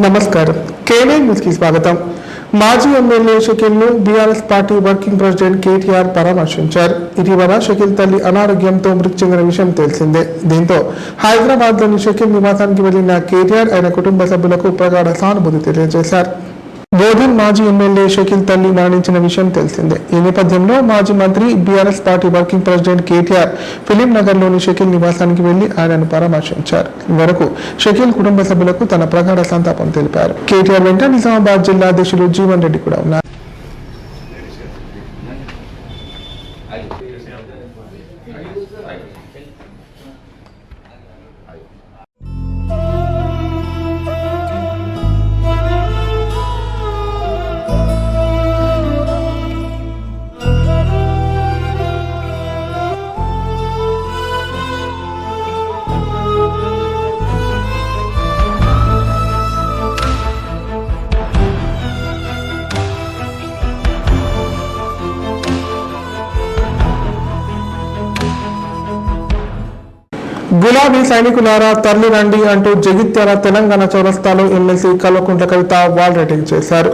నమస్కారం. కేనే న్యూస్ కి స్వాగతం. మాజీ ఎమ్మెల్యే షకీల్ను BRS party working president KTR పరామర్శించారు. ఇటీవల షకీల్ తల్లి అనారోగ్యంతో మృతి చెందిన విషయం తెలిసిందే. దీంతో హైదరాబాద్లోని షకీల్ నివాసానికి వెళ్లిన కేటీఆర్ ఆయన కుటుంబ సభ్యులకు ప్రగాఢ సానుభూతి తెలియజేశారు. బోధన్ మాజీ ఎమ్మెల్యే షకీల్ తల్లి మరణించిన విషయం తెలిసిందే. ఈ నేపథ్యంలో మాజీ మంత్రి BRS party working president KTR film నగర్లోని షకీల్ నివాసానికి వెళ్లి ఆయనను పరామర్శించారు. ఈ వరకు షకీల్ కుటుంబ సభ్యులకు తన ప్రగాఢ సంతాపం తెలిపారు. కేటీఆర్ వెంట నిజామాబాద్ జిల్లా అధ్యక్షులు జీవన్ రెడ్డి కూడా ఉన్నారు. గులాబీ సైనికులారా తరలి రండి అంటూ జగిత్యాల తెలంగాణ చౌరస్తాలో MLC Kalvakuntla Kavitha wall writing చేశారు.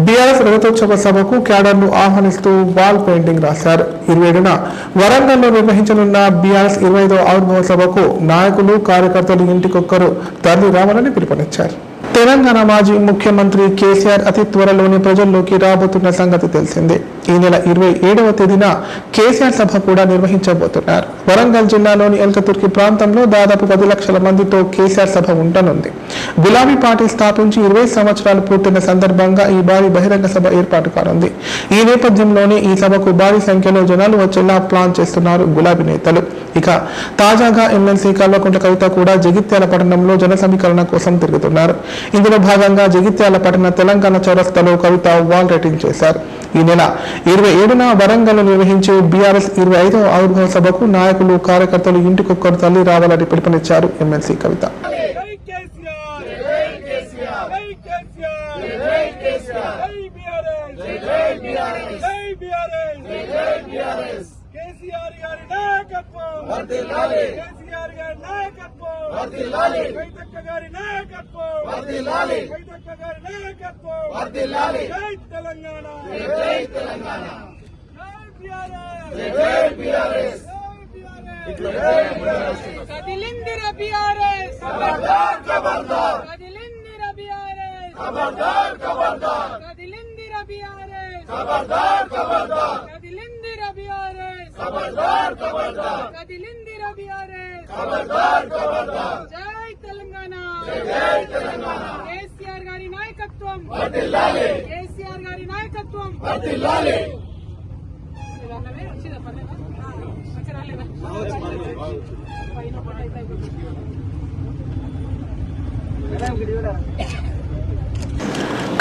బీఆర్ఎస్ రజతోత్సవ సభకు క్యాడర్ను ఆహ్వానిస్తూ వాల్ పెయింటింగ్ రాశారు. 27న వరంగల్లో నిర్వహించనున్న బీఆర్ఎస్ 25వ ఆవిర్భావ సభకు నాయకులు కార్యకర్తలు ఇంటికొక్కరు తరలి రావాలని పిలుపునిచ్చారు. తెలంగాణ మాజీ ముఖ్యమంత్రి కేసీఆర్ అతి త్వరలోనే ప్రజల్లోకి రాబోతున్న సంగతి తెలిసిందే. ఈ నెల 27వ తేదీన కేసీఆర్ సభ కూడా నిర్వహించబోతున్నారు. వరంగల్ జిల్లాలోని ఎల్కతుర్కి ప్రాంతంలో దాదాపు 10 లక్షల మందితో కేసీఆర్ సభ ఉండనుంది. గులాబీ పార్టీ స్థాపించి 20 సంవత్సరాలు పూర్తయిన సందర్భంగా ఈ భారీ బహిరంగ సభ ఏర్పాటు కానుంది. ఈ నేపథ్యంలోనే ఈ సభకు భారీ సంఖ్యలో జనాలు వచ్చేలా ప్లాన్ చేస్తున్నారు గులాబీ నేతలు. ఇక తాజాగా ఎమ్మెల్సీ కల్వకుంట్ల కవిత కూడా జగిత్యాల పట్టణంలో జన సమీకరణ కోసం తిరుగుతున్నారు. ఇందులో భాగంగా జగిత్యాల పట్టణ తెలంగాణ చౌరస్తాలో కవిత వాల్ రైటింగ్ చేశారు. ఈ నెల 27న వరంగల్ నిర్వహించే బీఆర్ఎస్ 25వ ఆవిర్భావ సభకు నాయకులు కార్యకర్తలు ఇంటికొక్కరు తల్లి రావాలని పిలుపునిచ్చారు ఎమ్మెల్సీ కవిత.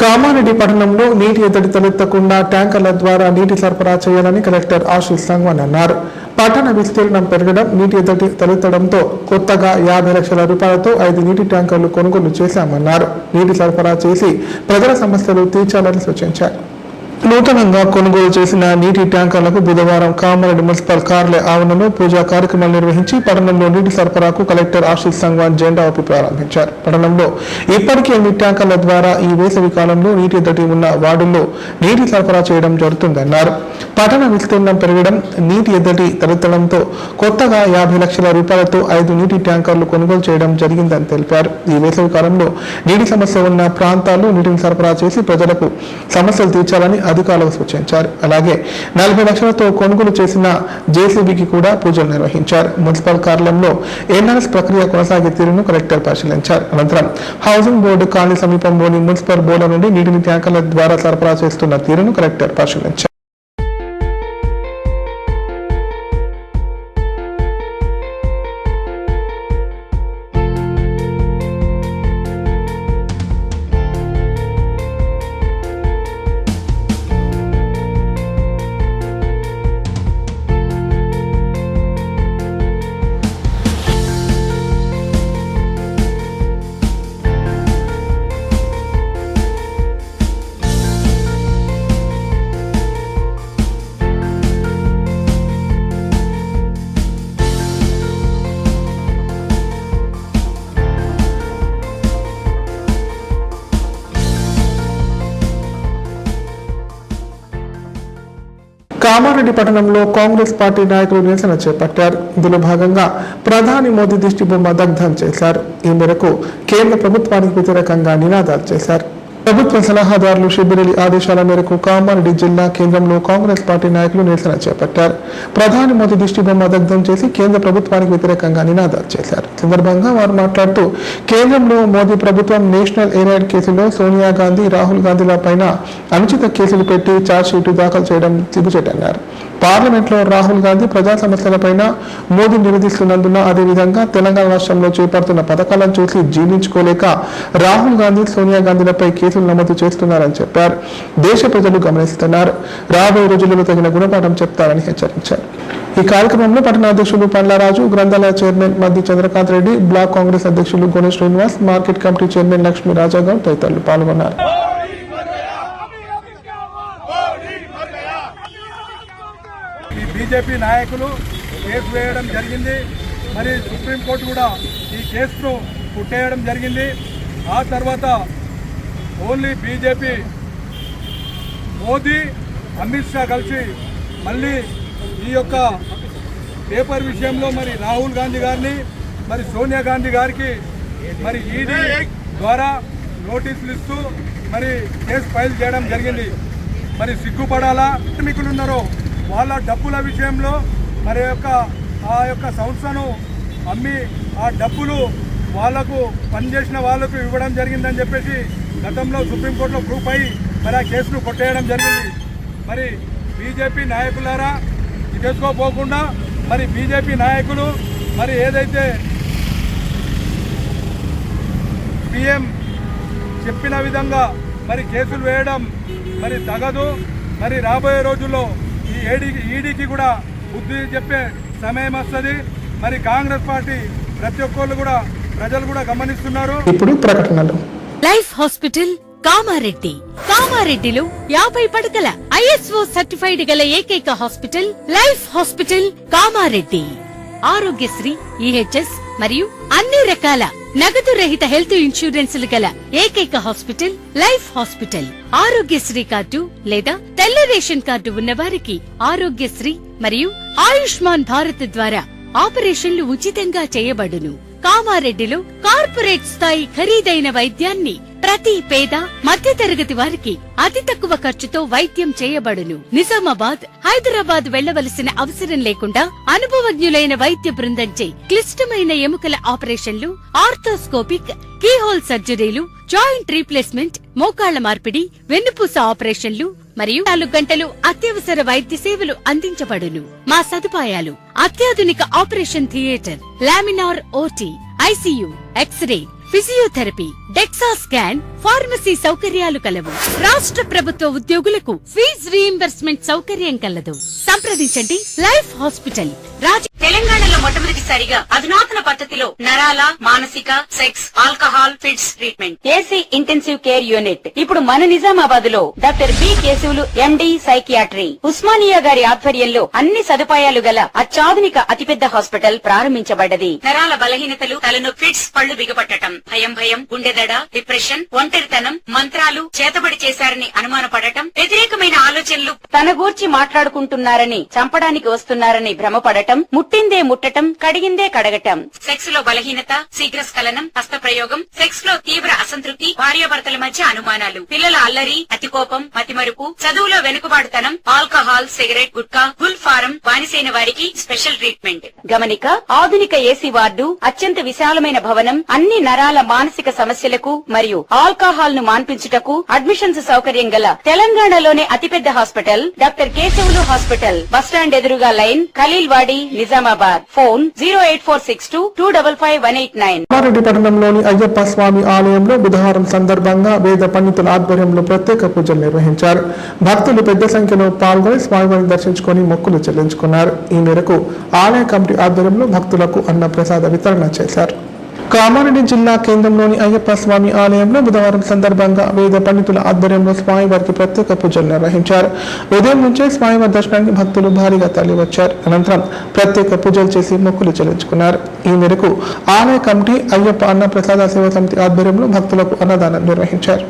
కామారెడ్డి పట్టణంలో నీటి ఎద్దడి తలెత్తకుండా ట్యాంకర్ల ద్వారా నీటి సరఫరా చేయాలని కలెక్టర్ ఆశీష్ సంగ్వాన్ అన్నారు. పట్టణ విస్తీర్ణం పెరగడం, నీటి ఎద్దడి తలెత్తడంతో కొత్తగా 50 లక్షల రూపాయలతో 5 నీటి ట్యాంకర్లు కొనుగోలు చేశామన్నారు. నీటి సరఫరా చేసి ప్రజల సమస్యలు తీర్చాలని సూచించారు. నూతనంగా కొనుగోలు చేసిన నీటి ట్యాంకర్లకు బుధవారం కామారెడ్డి మున్సిపల్ కార్యాలయ ఆవరణలో పూజా కార్యక్రమాలు నిర్వహించి పట్టణంలో నీటి సరఫరాకు కలెక్టర్ ఆశీష్ సంగ్వాన్ జెండా ఊపి ప్రారంభించారు. పట్టణంలో ఇప్పటికే 8 ట్యాంకర్ల ద్వారా ఈ వేసవి కాలంలో నీటి ఎద్దడి ఉన్న వార్డుల్లో నీటి సరఫరా చేయడం జరుగుతుందన్నారు. పట్టణ విస్తీర్ణం పెరగడం, నీటి ఎద్దడి తలెత్తడంతో కొత్తగా 50 లక్షల రూపాయలతో 5 నీటి ట్యాంకర్లు కొనుగోలు చేయడం జరిగిందని తెలిపారు. ఈ వేసవి కాలంలో నీటి సమస్య ఉన్న ప్రాంతాల్లో నీటిని సరఫరా చేసి ప్రజలకు సమస్యలు తీర్చాలని అధికారులకు సూచించారు. అలాగే 40 లక్షలతో కొనుగోలు చేసిన జేసీబీకి కూడా పూజలు నిర్వహించారు. మున్సిపల్ కార్యాలయంలో ఎన్ఆర్ఎస్ ప్రక్రియ కొనసాగే తీరును కలెక్టర్ పరిశీలించారు. అనంతరం హౌసింగ్ బోర్డు కాలనీ సమీపంలోని మున్సిపల్ బోర్డుల నుండి నీటిని ట్యాంకర్ల ద్వారా సరఫరా చేస్తున్న తీరును కలెక్టర్ పరిశీలించారు. కామారెడ్డి పట్టణంలో కాంగ్రెస్ పార్టీ నాయకులు నిరసన చేపట్టారు. ఇందులో భాగంగా ప్రధాని మోదీ దిష్టి బొమ్మ దగ్ధం చేశారు. ఈ మేరకు కేంద్ర ప్రభుత్వానికి వ్యతిరేకంగా నినాదాలు చేశారు. ప్రభుత్వ సలహాదారులు షిబిరెల్లి ఆదేశాల మేరకు కామారెడ్డి జిల్లా కేంద్రంలో కాంగ్రెస్ పార్టీ నాయకులు నిరసన చేపట్టారు. ప్రధాని మోదీ దిష్టి బొమ్మ దగ్ధం చేసి కేంద్ర ప్రభుత్వానికి వ్యతిరేకంగా నినాదాలు చేశారు. సందర్భంగా వారు మాట్లాడుతూ కేంద్రంలో మోదీ ప్రభుత్వం నేషనల్ ఎయిరైడ్ కేసులో సోనియా గాంధీ, రాహుల్ గాంధీల పైన అనుచిత కేసులు పెట్టి ఛార్జ్షీటు దాఖలు చేయడం సిగ్గుచేటన్నారు. పార్లమెంట్లో రాహుల్ గాంధీ ప్రజా సమస్యలపైన మోదీ నిలదీస్తున్నందున, అదేవిధంగా తెలంగాణ రాష్ట్రంలో చేపడుతున్న పథకాలను చూసి జీర్ణించుకోలేక రాహుల్ గాంధీ, సోనియా గాంధీలపై కేసులు నమోదు చేస్తున్నారని చెప్పారు. దేశ ప్రజలు గమనిస్తున్నారు. రాబోయే రోజుల్లో తగిన గుణపాఠం చెప్తారని హెచ్చరించారు. ఈ కార్యక్రమంలో పట్టణ అధ్యక్షులు పండ్లరాజు, గ్రంథాలయ చైర్మన్ మద్ది చంద్రకాంత్ రెడ్డి, బ్లాక్ కాంగ్రెస్ అధ్యక్షులు గోనె Srinivas, market committee chairman Lakshmi Raja Goud తదితరులు పాల్గొన్నారు. బీజేపీ నాయకులు కేసు వేయడం జరిగింది. మరి సుప్రీంకోర్టు కూడా ఈ కేసును కొట్టేయడం జరిగింది. ఆ తర్వాత ఓన్లీ బీజేపీ, మోదీ, అమిత్ షా కలిసి మళ్ళీ ఈ యొక్క పేపర్ విషయంలో మరి రాహుల్ గాంధీ గారిని, మరి సోనియా గాంధీ గారికి మరి ఈడీ ద్వారా నోటీసులు ఇస్తూ మరి కేసు ఫైల్ చేయడం జరిగింది. మరి సిగ్గుపడాలా? కార్మికులు ఉన్నారో వాళ్ళ డబ్బుల విషయంలో మరి ఆ యొక్క సంస్థను అమ్మి ఆ డబ్బులు వాళ్లకు పనిచేసిన వాళ్లకు ఇవ్వడం జరిగిందని చెప్పేసి గతంలో సుప్రీంకోర్టులో ప్రూఫ్ అయ్యి మరి ఆ కేసును కొట్టేయడం జరిగింది. మరి బీజేపీ నాయకులారా, చేసుకోపోకుండా మరి బీజేపీ నాయకులు మరి ఏదైతే పిఎం చెప్పిన విధంగా మరి కేసులు వేయడం మరి తగదు. మరి రాబోయే రోజుల్లో ఈ ఈడీకి కూడా బుద్ధి చెప్పే సమయం వస్తుంది. మరి కాంగ్రెస్ పార్టీ ప్రతి ఒక్కళ్ళు కూడా ప్రజలు కూడా గమనిస్తున్నారు. ఇప్పుడు ప్రకటనలు. Life hospital Kamareddy. కామారెడ్డిలో 50 పడకల ISO సర్టిఫైడ్ గల ఏకైక hospital life hospital Kamareddy. Aarogyasri, EHS మరియు అన్ని రకాల నగదు రహిత హెల్త్ ఇన్సూరెన్సులు గల ఏకైక hospital life hospital. Aarogyasri card లేదా తెల్ల రేషన్ కార్డు ఉన్న వారికి ఆరోగ్యశ్రీ మరియు ఆయుష్మాన్ భారత్ ద్వారా ఆపరేషన్లు ఉచితంగా చేయబడును. కామారెడ్డిలో కార్పొరేట్ స్థాయి ఖరీదైన వైద్యాన్ని ప్రతి పేద మధ్యతరగతి వారికి అతి తక్కువ ఖర్చుతో వైద్యం చేయబడును. నిజామాబాద్, హైదరాబాద్ వెళ్లవలసిన అవసరం లేకుండా అనుభవజ్ఞులైన వైద్య బృందంచే క్లిష్టమైన ఎముకల ఆపరేషన్లు, ఆర్థోస్కోపిక్, కీహోల్ సర్జరీలు, జాయింట్ రీప్లేస్మెంట్, మోకాళ్ల మార్పిడి, వెన్నుపూస ఆపరేషన్లు మరియు 4 గంటలు అత్యవసర వైద్య సేవలు అందించబడును. మా సదుపాయాలు: అత్యాధునిక operation theatre, laminar OT, ICU, x ray, physiotherapy, DEXA scan, pharmacy సౌకర్యాలు కలవు. రాష్ట్ర ప్రభుత్వ ఉద్యోగులకు ఫీజు రీయింబర్స్మెంట్ సౌకర్యం కలదు. సంప్రదించండి లైఫ్ హాస్పిటల్. తెలంగాణలో మొట్టమొదటిసారిగా అధునాతన పద్ధతిలో నరాల, మానసిక, sex, alcohol, fits treatment, AC intensive care unit ఇప్పుడు మన నిజామాబాద్ లో doctor B Keshavulu MD psychiatry, Osmania గారి ఆధ్వర్యంలో అన్ని సదుపాయాలు గల అత్యాధునిక అతిపెద్ద హాస్పిటల్ ప్రారంభించబడ్డది. నరాల బలహీనతలు, తలనొప్పి, ఫిట్స్, పళ్లు బిగపట్టడం, భయం, గుండెదడ, డిప్రెషన్, ఒంటరితనం, మంత్రాలు చేతబడి చేశారని అనుమానపడటం, వ్యతిరేకమైన ఆలోచనలు, తన గూర్చి మాట్లాడుకుంటున్నారని, చంపడానికి వస్తున్నారని భ్రమపడటం, ముట్టిందే ముట్టటం, కడిగిందే కడగటం, సెక్స్ లో బలహీనత, శీఘ్రస్ఖలనం, హస్తప్రయోగం, సెక్స్ లో తీవ్ర అసంతృప్తి, భార్యాభర్తల మధ్య అనుమానాలు, పిల్లల అల్లరి, అతికోపం, మతిమరుపు, చదువులో వెనుకబాటుతనం, alcohol, cigarette, gutka, Gul form బానిసైన వారికి స్పెషల్ ట్రీట్మెంట్. గమనిక: ఆధునిక ఏసీ వార్డు, అత్యంత విశాలమైన భవనం, అన్ని నరాల మానసిక సమస్యలకు మరియు ఆల్కహాల్ ను మాన్పించుటకు అడ్మిషన్స్ సౌకర్యం గల తెలంగాణలోనే అతిపెద్ద hospital doctor Keshavulu hospital. Bus stand ఎదురుగా లైన్, ఖలీల్వాడి, నిజామాబాద్. ఫోన్ 08462255189. కామారెడ్డి పట్టణంలోని అయ్యప్ప స్వామి ఆలయంలో బుధవారం సందర్భంగా వేద పండితుల ఆధ్వర్యంలో ప్రత్యేక పూజలు నిర్వహించారు. భక్తులు పెద్ద సంఖ్యలో పాల్గొని స్వామివారిని దర్శించుకుని మొక్కులు చెల్లించుకున్నారు. ఈ మేరకు ఆలయ కమిటీ ఆధ్వర్యంలో భక్తులకు అన్న ప్రసాద వితరణ చేశారు. కామారెడ్డి జిల్లా కేంద్రంలోని అయ్యప్ప స్వామి ఆలయంలో బుధవారం సందర్భంగా వేద పండితుల ఆధ్వర్యంలో స్వామివారికి ప్రత్యేక పూజలు నిర్వహించారు. ఉదయం నుంచే స్వామివారి దర్శనానికి భక్తులు భారీగా తరలివచ్చారు. అనంతరం ప్రత్యేక పూజలు చేసి మొక్కులు చెల్లించుకున్నారు. ఈ మేరకు ఆలయ కమిటీ అయ్యప్ప అన్న ప్రసాద సేవా సమితి ఆధ్వర్యంలో భక్తులకు అన్నదానం నిర్వహించారు.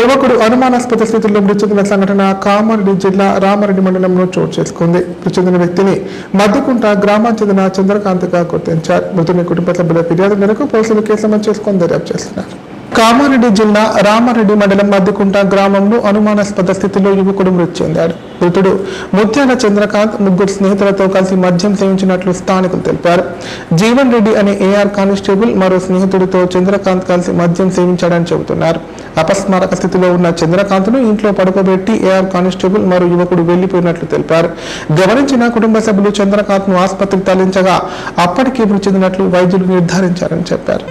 యువకుడు అనుమానాస్పద స్థితిలో మృతి చెందిన సంఘటన కామారెడ్డి జిల్లా రామారెడ్డి మండలంలో చోటు చేసుకుంది. మృతి చెందిన వ్యక్తిని మద్దికుంట గ్రామానికి చెందిన చంద్రకాంత్గా గుర్తించారు. మృతుని కుటుంబ సభ్యుల ఫిర్యాదు మేరకు పోలీసులు కేసు నమోదు చేసుకొని దర్యాప్తు చేస్తున్నారు. కామారెడ్డి జిల్లా రామారెడ్డి మండలం మద్దికుంట గ్రామంలో అనుమానాస్పద స్థితిలో యువకుడు మృతి చెందాడు. మృతుడు ముత్యాల చంద్రకాంత్ ముగ్గురు స్నేహితులతో కలిసి మద్యం సేవించినట్లు స్థానికులు తెలిపారు. జీవన్ రెడ్డి అనే ఏఆర్ కానిస్టేబుల్ మరో స్నేహితుడితో చంద్రకాంత్ కలిసి మద్యం సేవించాడని చెబుతున్నారు. అపస్మారక స్థితిలో ఉన్న చంద్రకాంత్ను ఇంట్లో పడుకోబెట్టి ఏఆర్ కానిస్టేబుల్ మరో యువకుడు వెళ్లిపోయినట్లు తెలిపారు. గమనించిన కుటుంబ సభ్యులు చంద్రకాంత్ను ఆసుపత్రికి తరలించగా అప్పటికే మృతి చెందినట్లు వైద్యులు నిర్ధారించారని చెప్పారు.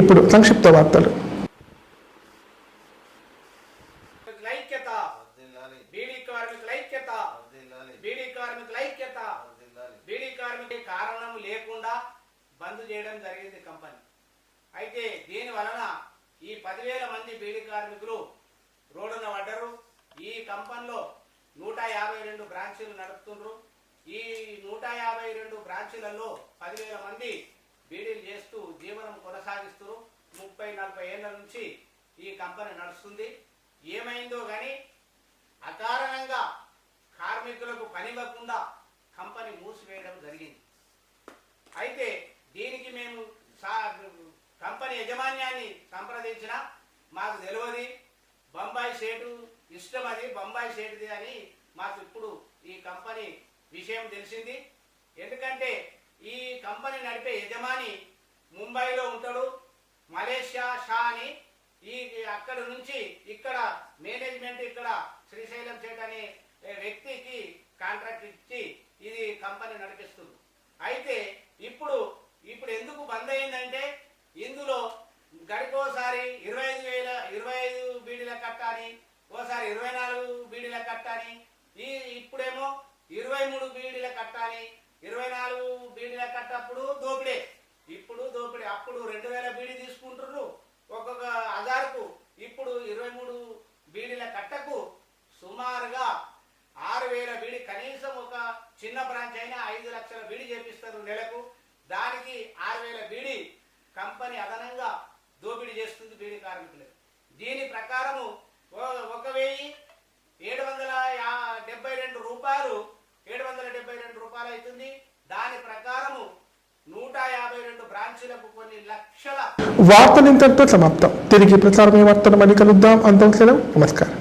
ఇప్పుడు సంక్షిప్త వార్తలు. కారణం లేకుండా బంద్ చేయడం జరిగింది కంపెనీ. అయితే దీని వలన ఈ 10,000 మంది బీడీ కార్మికులు రోడ్డున పడ్డారు. ఈ కంపెనీలో 152 బ్రాంచీలు నడుపుతుండ్రు. ఈ 152 బ్రాంచీలలో 10,000 మంది బీడీలు చేస్తూ జీవనం కొనసాగిస్తూ 30-40 ఏళ్ల నుంచి ఈ కంపెనీ నడుస్తుంది. ఏమైందో కానీ అకారణంగా కార్మికులకు పనివ్వకుండా కంపెనీ మూసివేయడం జరిగింది. అయితే దీనికి మేము కంపెనీ యజమాన్యాన్ని సంప్రదించిన మాకు తెలియదు, బొంబాయి సేటు ఇష్టం, అది బొంబాయి సేటుది అని మాకు ఇప్పుడు ఈ కంపెనీ విషయం తెలిసింది. ఎందుకంటే ఈ కంపెనీ నడిపే యజమాని ముంబైలో ఉంటాడు, మలేషియా షా అని. ఈ అక్కడి నుంచి ఇక్కడ మేనేజ్మెంట్ ఇక్కడ శ్రీశైలం సేట్ అనే వ్యక్తికి కాంట్రాక్ట్ ఇచ్చి ఇది కంపెనీ నడిపిస్తుంది. అయితే ఇప్పుడు ఎందుకు బంద్ అయిందంటే ఇందులో గడికోసారి 25 బీడీల కట్టాలి, ఓసారి 24 బీడీల కట్టాలి, ఇప్పుడేమో 23 బీడీల కట్టాలి. 24 బీడీల కట్టప్పుడు దోపిడే, ఇప్పుడు దోపిడే. అప్పుడు 2000 బీడీ తీసుకుంటున్నారు ఒక్కొక్క హజార్కు. ఇప్పుడు 23 బీడీల కట్టకు సుమారుగా 6,000 బీడీ, కనీసం ఒక చిన్న బ్రాంచ్ అయినా 5 లక్షల బీడీ చేపిస్తారు నెలకు. దానికి 6,000 బీడీ కంపెనీ అదనంగా దోపిడీ చేస్తుంది బీడీ కార్మికులు. దీని ప్రకారము 1,772 రూపాయలు 772 రూపాయలు అవుతుంది. దాని ప్రకారము 152 బ్రాంచీలకు కొన్ని లక్షల. వార్తలు ఇంతటితో సమాప్తం. తిరిగి ప్రసారమే వార్తలు మళ్ళీ కలుద్దాం. అంతం సెలవు. నమస్కారం.